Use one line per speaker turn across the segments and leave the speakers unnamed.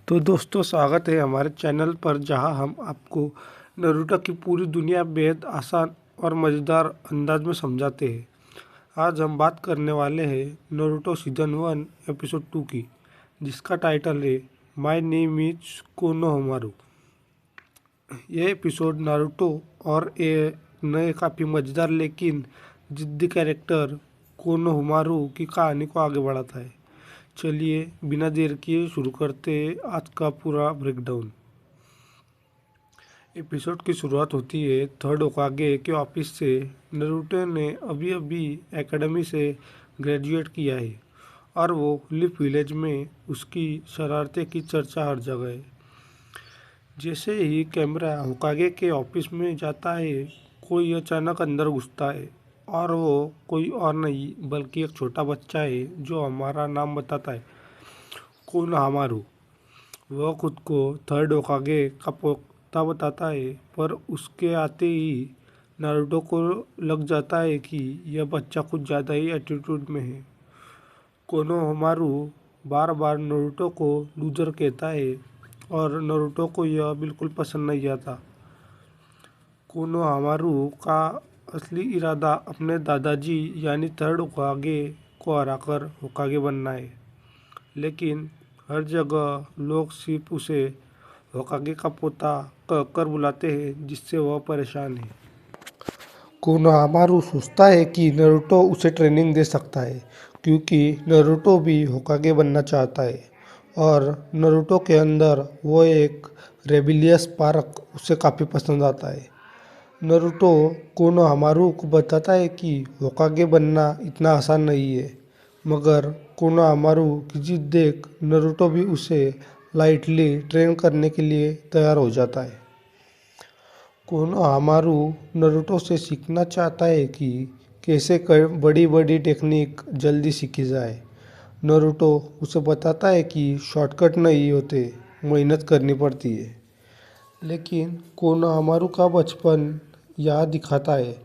तो दोस्तों स्वागत है हमारे चैनल पर जहां हम आपको नारुतो की पूरी दुनिया बेहद आसान और मज़ेदार अंदाज में समझाते हैं। आज हम बात करने वाले हैं नारुतो सीज़न 1 एपिसोड 2 की, जिसका टाइटल है माय नेम इज कोनोहमारू। यह एपिसोड नारुतो और एक नए काफ़ी मज़ेदार लेकिन जिद्दी कैरेक्टर कोनोहमारू की कहानी को आगे बढ़ाता है। चलिए बिना देर किए शुरू करते हैं आज का पूरा ब्रेकडाउन। एपिसोड की शुरुआत होती है थर्ड होकागे के ऑफिस से। नारुतो ने अभी अभी एकेडमी से ग्रेजुएट किया है और वो लीफ विलेज में उसकी शरारतें की चर्चा हर जगह है। जैसे ही कैमरा होकागे के ऑफिस में जाता है, कोई अचानक अंदर घुसता है और वो कोई और नहीं बल्कि एक छोटा बच्चा है जो हमारा नाम बताता है, कोनोहमारू। वह खुद को थर्ड होकागे का पोता बताता है, पर उसके आते ही नारुतो को लग जाता है कि यह बच्चा कुछ ज़्यादा ही एटीट्यूड में है। कोनोहमारू बार बार नारुतो को लूजर कहता है और नारुतो को यह बिल्कुल पसंद नहीं आता। कोनोहमारू का असली इरादा अपने दादाजी यानी थर्ड होकागे को हराकर होकागे बनना है, लेकिन हर जगह लोग सिर्फ उसे होकागे का पोता कहकर बुलाते हैं, जिससे वह परेशान है। कोनोहामारू सोचता है कि नारुतो उसे ट्रेनिंग दे सकता है, क्योंकि नारुतो भी होकागे बनना चाहता है और नारुतो के अंदर वो एक रेबिलियस स्पार्क उसे काफ़ी पसंद आता है। नारुतो कोनोहामारू को बताता है कि होकागे बनना इतना आसान नहीं है, मगर कोनोहामारू की जिद देख नारुतो भी उसे लाइटली ट्रेन करने के लिए तैयार हो जाता है। कोनोहामारू नारुतो से सीखना चाहता है कि कैसे बड़ी बड़ी टेक्निक जल्दी सीखी जाए। नारुतो उसे बताता है कि शॉर्टकट नहीं होते, मेहनत करनी पड़ती है। लेकिन कोनोहामारू का बचपन याद दिखाता है।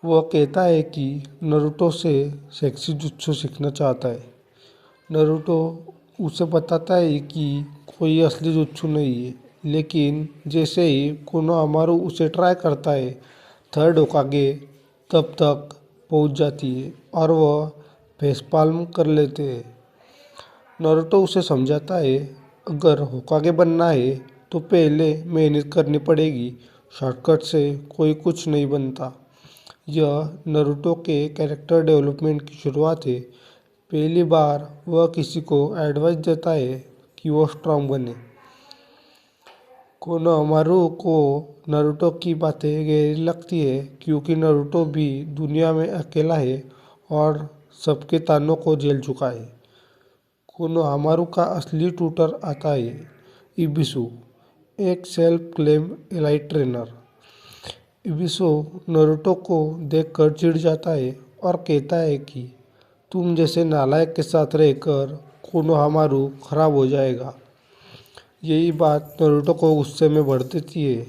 वह कहता है कि नारुतो से सेक्सी जुत्सु सीखना चाहता है। नारुतो उसे बताता है कि कोई असली जुत्सु नहीं है, लेकिन जैसे ही कोनोहामारू उसे ट्राई करता है, थर्ड होकागे तब तक पहुंच जाती है और वह फेसपाल्म कर लेते हैं। नारुतो उसे समझाता है, अगर होकागे बनना है तो पहले मेहनत करनी पड़ेगी, शॉर्टकट से कोई कुछ नहीं बनता। यह नारुतो के कैरेक्टर डेवलपमेंट की शुरुआत है। पहली बार वह किसी को एडवाइस देता है कि वो स्ट्रांग बने। कोनोहामारू को नारुतो की बातें गहरी लगती है, क्योंकि नारुतो भी दुनिया में अकेला है और सबके तानों को झेल चुका है। कोनोहामारू का असली ट्यूटर आता है, इबिसु, एक self claim elite trainer. Ebisu Naruto को देखकर चिढ़ जाता है और कहता है कि तुम जैसे नालायक के साथ रहकर कोनोहामारू खराब हो जाएगा। यही बात नारुतो को गुस्से में भर देती है।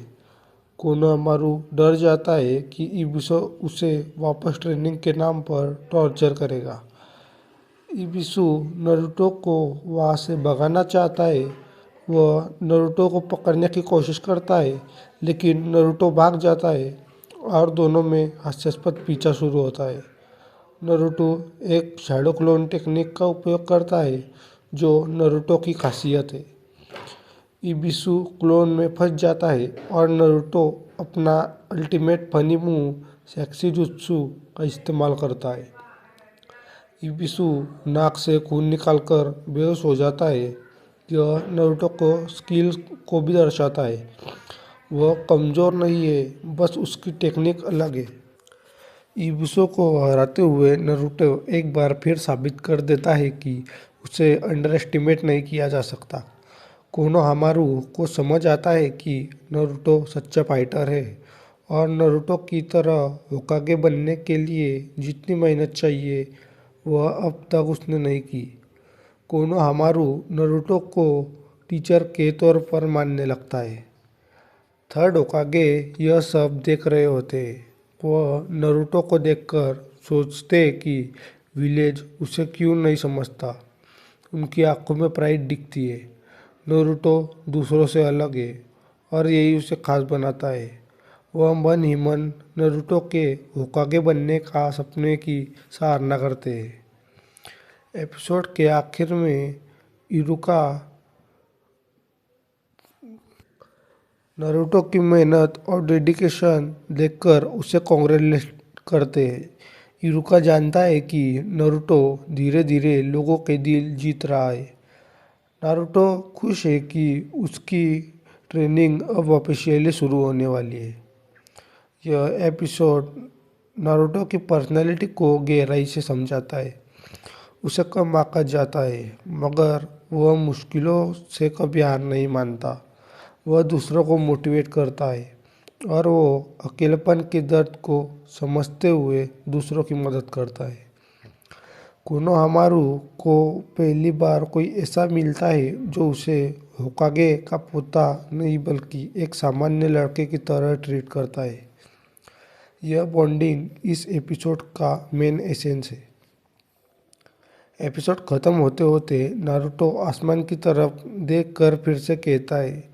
कोनोहामारू डर जाता है कि इबिसु उसे वापस ट्रेनिंग के नाम पर टॉर्चर करेगा। इबिसु नारुतो को वहाँ से भगाना चाहता है। वह नारुतो को पकड़ने की कोशिश करता है, लेकिन नारुतो भाग जाता है और दोनों में हास्यास्पद पीछा शुरू होता है। नारुतो एक शैडो क्लोन टेक्निक का उपयोग करता है, जो नारुतो की खासियत है। इबिसु क्लोन में फंस जाता है और नारुतो अपना ultimate funny move sexy jutsu का इस्तेमाल करता है। इबिसु नाक से खून निकालकर बेहोश हो जाता है। यह नारुतो को स्किल को भी दर्शाता है। वह कमज़ोर नहीं है, बस उसकी टेक्निक अलग है। इबिसु को हराते हुए नारुतो एक बार फिर साबित कर देता है कि उसे अंडर एस्टिमेट नहीं किया जा सकता। कोनोहामारू को समझ आता है कि नारुतो सच्चा फाइटर है और नारुतो की तरह होकागे बनने के लिए जितनी मेहनत चाहिए वह अब तक उसने नहीं की। कोनोहामारू नारुतो को टीचर के तौर पर मानने लगता है। थर्ड होकागे यह सब देख रहे होते हैं। वह नारुतो को देखकर सोचते हैं कि विलेज उसे क्यों नहीं समझता। उनकी आंखों में प्राइड दिखती है। नारुतो दूसरों से अलग है और यही उसे खास बनाता है। वह मन ही मन नारुतो के होकागे बनने का सपने की सराहना करते हैं। एपिसोड के आखिर में इरुका नारुतो की मेहनत और डेडिकेशन देखकर उसे कांग्रेचुलेट करते हैं। इरुका जानता है कि नारुतो धीरे धीरे लोगों के दिल जीत रहा है। नारुतो खुश है कि उसकी ट्रेनिंग अब ऑफिशियली शुरू होने वाली है। यह एपिसोड नारुतो की पर्सनैलिटी को गहराई से समझाता है। उसे कम आंका जाता है मगर वह मुश्किलों से कभी हार नहीं मानता। वह दूसरों को मोटिवेट करता है और वो अकेलेपन के दर्द को समझते हुए दूसरों की मदद करता है। कोनोहामारू को पहली बार कोई ऐसा मिलता है जो उसे होकागे का पोता नहीं बल्कि एक सामान्य लड़के की तरह ट्रीट करता है। यह बॉन्डिंग इस एपिसोड का मेन एसेंस है। एपिसोड खत्म होते होते नारुतो आसमान की तरफ देखकर फिर से कहता है,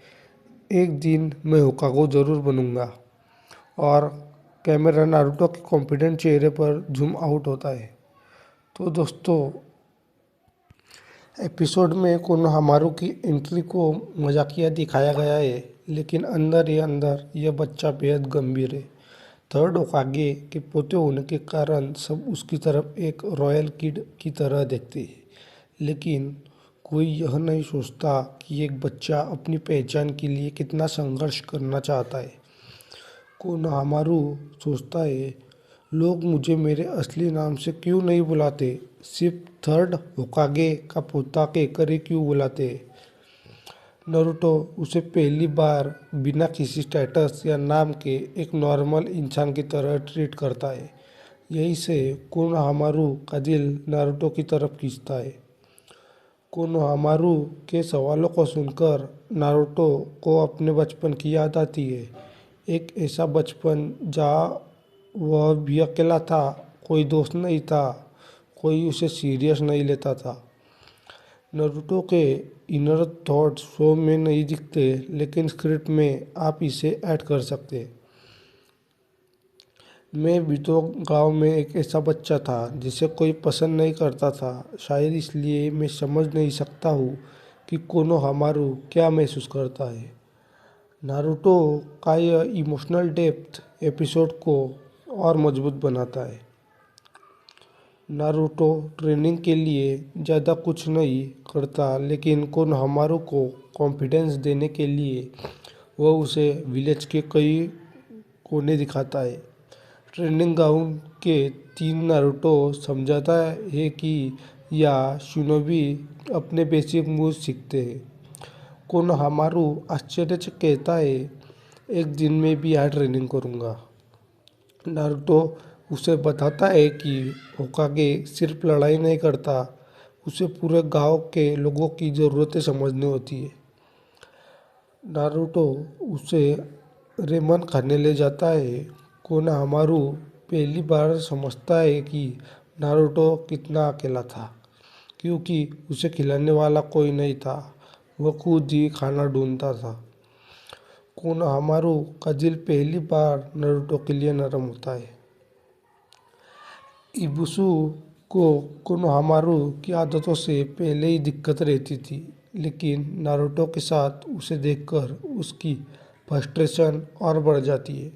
एक दिन मैं होकागे जरूर बनूंगा। और कैमरा नारुतो के कॉन्फिडेंट चेहरे पर जूम आउट होता है। तो दोस्तों, एपिसोड में कोनोहामारू की एंट्री को मजाकिया दिखाया गया है, लेकिन अंदर ही अंदर यह बच्चा बेहद गंभीर है। थर्ड होकागे के पोते होने के कारण सब उसकी तरफ एक रॉयल किड की तरह देखते हैं, लेकिन कोई यह नहीं सोचता कि एक बच्चा अपनी पहचान के लिए कितना संघर्ष करना चाहता है। कोनोहामारू सोचता है, लोग मुझे मेरे असली नाम से क्यों नहीं बुलाते, सिर्फ थर्ड होकागे का पोता कहकर ही क्यों बुलाते। नारुतो उसे पहली बार बिना किसी स्टेटस या नाम के एक नॉर्मल इंसान की तरह ट्रीट करता है। यही से कोनोहामारू का दिल नारुतो की तरफ खींचता है। कोनोहामारू के सवालों को सुनकर नारुतो को अपने बचपन की याद आती है। एक ऐसा बचपन जहाँ वह भी अकेला था, कोई दोस्त नहीं था, कोई उसे सीरियस नहीं लेता था। नारुतो के इनर थॉट्स शो में नहीं दिखते, लेकिन स्क्रिप्ट में आप इसे ऐड कर सकते। मैं भी तो गांव में एक ऐसा बच्चा था जिसे कोई पसंद नहीं करता था। शायद इसलिए मैं समझ नहीं सकता हूँ कि कोनोहामारू क्या महसूस करता है। नारुतो का यह इमोशनल डेप्थ एपिसोड को और मजबूत बनाता है। नारुतो ट्रेनिंग के लिए ज़्यादा कुछ नहीं करता, लेकिन कोनोहामारू को कॉन्फिडेंस देने के लिए वह उसे विलेज के कई कोने दिखाता है। ट्रेनिंग ग्राउंड के 3 नारुतो समझाता है कि या शिनोबी अपने बेसिक मूव सीखते हैं। कोनोहामारू आश्चर्य से कहता है, एक दिन में भी यहाँ ट्रेनिंग करूँगा। नारुतो उसे बताता है कि होकागे सिर्फ लड़ाई नहीं करता, उसे पूरे गांव के लोगों की ज़रूरतें समझनी होती है। नारुतो उसे रेमन खाने ले जाता है। कोनोहामारू पहली बार समझता है कि नारुतो कितना अकेला था, क्योंकि उसे खिलाने वाला कोई नहीं था, वह खुद ही खाना ढूंढता था। कोनोहामारू का दिल पहली बार नारुतो के लिए नरम होता है। इबुसु को कोनोहामारू की आदतों से पहले ही दिक्कत रहती थी, लेकिन नारुतो के साथ उसे देखकर उसकी फ्रस्ट्रेशन और बढ़ जाती है।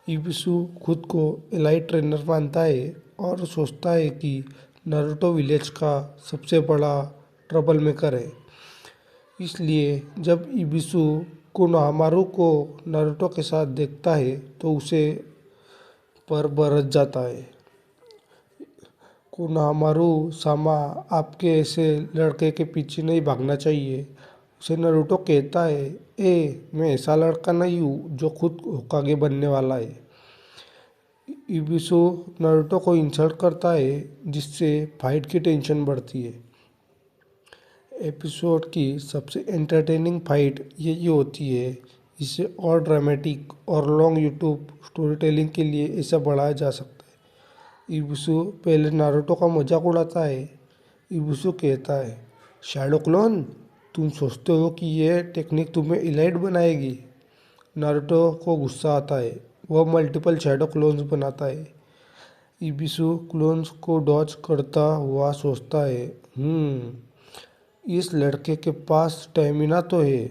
इबुसु खुद को एलाइट ट्रेनर मानता है और सोचता है कि नारुतो विलेज का सबसे बड़ा ट्रबल मेकर है। इसलिए जब इबुसु कोनोहामारू को नारुतो के साथ देखता है तो उसे पर बरस जाता है। कोनोहामारू सामा, आपके ऐसे लड़के के पीछे नहीं भागना चाहिए, उसे नारुतो कहता है, मैं ऐसा लड़का नहीं हूँ जो खुद होकागे बनने वाला है। इबुसु नारुतो को इंसल्ट करता है, जिससे फाइट की टेंशन बढ़ती है। एपिसोड की सबसे एंटरटेनिंग फाइट यही होती है। इसे और ड्रामेटिक और लॉन्ग यूट्यूब स्टोरी टेलिंग के लिए ऐसा बढ़ाया जा सकता है। इबुसु पहले नारुतो का मजाक उड़ाता है। इबुसु कहता है, शैडो क्लोन, तुम सोचते हो कि यह टेक्निक तुम्हें इलाइट बनाएगी। नारुतो को गुस्सा आता है। वह मल्टीपल शैडो क्लोन्स बनाता है। इबिसु क्लोन्स को डॉज करता हुआ सोचता है, इस लड़के के पास स्टैमिना तो है।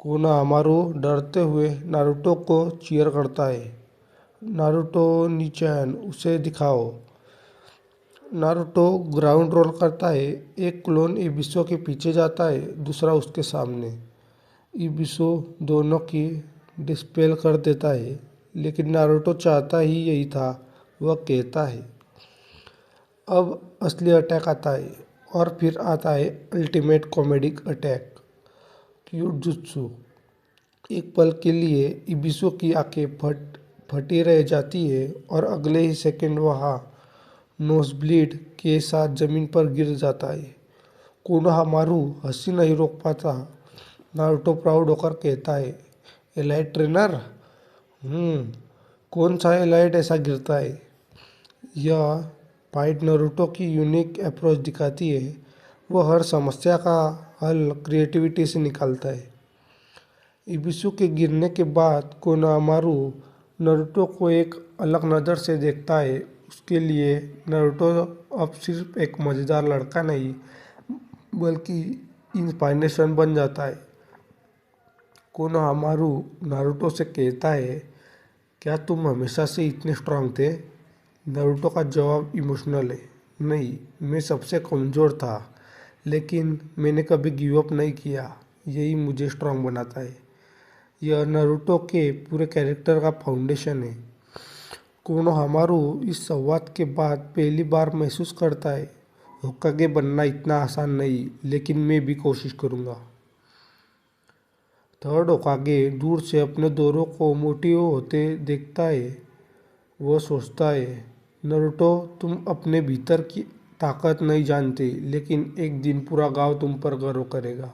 कोनोहामारू डरते हुए नारुतो को चीयर करता है। नारुतो नीचैन, उसे दिखाओ। नारुतो ग्राउंड रोल करता है। एक क्लोन इबिसो के पीछे जाता है, दूसरा उसके सामने। इबिसो दोनों की डिस्पेल कर देता है, लेकिन नारुतो चाहता ही यही था। वह कहता है, अब असली अटैक आता है। और फिर आता है अल्टीमेट कॉमेडिक अटैक, क्यूजुत्सु। एक पल के लिए इबिसो की आंखें फटी रह जाती है और अगले ही सेकंड वहाँ नोज़ब्लीड के साथ जमीन पर गिर जाता है। कोनोहामारू हंसी नहीं रोक पाता। नारुतो प्राउड होकर कहता है, एलाइट ट्रेनर। कौन सा एलाइट ऐसा गिरता है। यह फाइट नारुतो की यूनिक अप्रोच दिखाती है। वह हर समस्या का हल क्रिएटिविटी से निकालता है। इबिसु के गिरने के बाद कोनोहामारू नारुतो को एक अलग नज़र से देखता है। उसके लिए नारुतो अब सिर्फ एक मज़ेदार लड़का नहीं, बल्कि इंस्पिरेशन बन जाता है। कोनोहामारू नारुतो से कहता है, क्या तुम हमेशा से इतने स्ट्रांग थे। नारुतो का जवाब इमोशनल है, नहीं, मैं सबसे कमज़ोर था, लेकिन मैंने कभी गिव अप नहीं किया। यही मुझे स्ट्रांग बनाता है। यह नारुतो के पूरे कैरेक्टर का फाउंडेशन है। कोनोहामारू इस संवाद के बाद पहली बार महसूस करता है, होकागे बनना इतना आसान नहीं, लेकिन मैं भी कोशिश करूँगा। थर्ड होकागे दूर से अपने दोनों को मोटिव होते देखता है। वह सोचता है, नारुतो, तुम अपने भीतर की ताकत नहीं जानते, लेकिन एक दिन पूरा गांव तुम पर गर्व करेगा।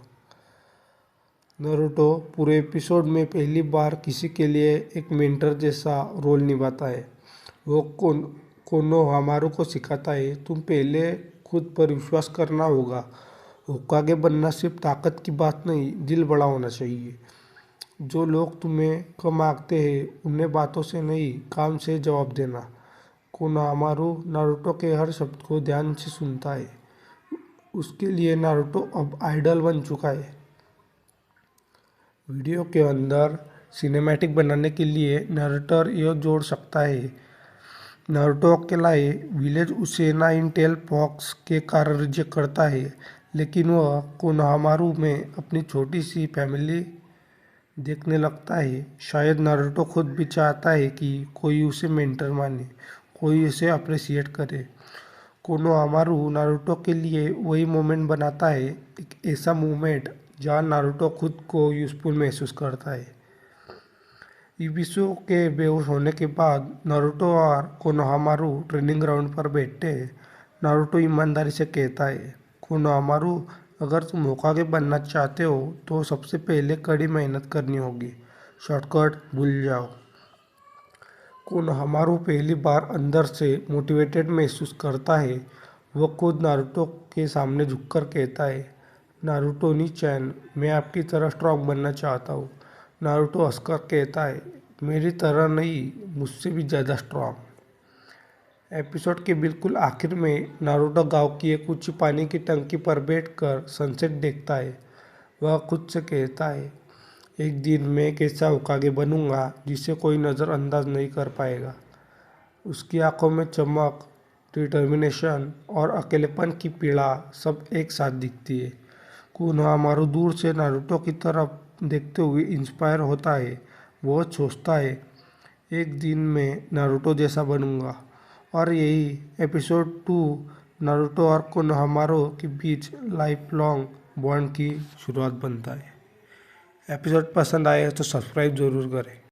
नारुतो पूरे एपिसोड में पहली बार किसी के लिए एक मेंटर जैसा रोल निभाता है। वो कोनोहामारू को सिखाता है, तुम पहले खुद पर विश्वास करना होगा। होकागे बनना सिर्फ ताकत की बात नहीं, दिल बड़ा होना चाहिए। जो लोग तुम्हें कम आंकते हैं, उन्हें बातों से नहीं, काम से जवाब देना। कोनोहामारू नारुतो के हर शब्द को ध्यान से सुनता है। उसके लिए नारुतो अब आइडल बन चुका है। वीडियो के अंदर सिनेमैटिक बनाने के लिए नरेटर यह जोड़ सकता है, नारुतो अकेला है। विलेज उसे नाइन टेल फॉक्स के कारण रिजेक्ट करता है, लेकिन वह कोनोहामारू में अपनी छोटी सी फैमिली देखने लगता है। शायद नारुतो खुद भी चाहता है कि कोई उसे मेंटर माने, कोई उसे अप्रिशिएट करे। कोनोहामारू नारुतो के लिए वही मोमेंट बनाता है, एक ऐसा मोमेंट जहाँ नारुतो खुद को यूज़फुल महसूस करता है। इबिसु के बेहोश होने के बाद नारुतो और कोनोहामारू ट्रेनिंग ग्राउंड पर बैठते हैं। नारुतो ईमानदारी से कहता है, कोनोहामारू, अगर तुम होकागे बनना चाहते हो तो सबसे पहले कड़ी मेहनत करनी होगी, शॉर्टकट भूल जाओ। कोनोहामारू पहली बार अंदर से मोटिवेटेड महसूस करता है। वह खुद नारुतो के सामने झुककर कहता है, नारुतो नी-चैन, मैं आपकी तरह स्ट्रांग बनना चाहता हूँ। नारुतो हंसकर कहता है, मेरी तरह नहीं, मुझसे भी ज़्यादा स्ट्रांग। एपिसोड के बिल्कुल आखिर में नारुतो गांव की एक ऊंची पानी की टंकी पर बैठकर सनसेट देखता है। वह खुद से कहता है, एक दिन मैं एक ऐसा होकागे बनूंगा जिसे कोई नज़रअंदाज नहीं कर पाएगा। उसकी आंखों में चमक, डिटर्मिनेशन और अकेलेपन की पीड़ा सब एक साथ दिखती है। कोनोहामारू दूर से नारुतो की तरफ देखते हुए इंस्पायर होता है। वह सोचता है, एक दिन मैं नारुतो जैसा बनूंगा। और यही एपिसोड 2 नारुतो और कोनोहामारू के बीच लाइफ लॉन्ग बॉन्ड की शुरुआत बनता है। एपिसोड पसंद आए तो सब्सक्राइब ज़रूर करें।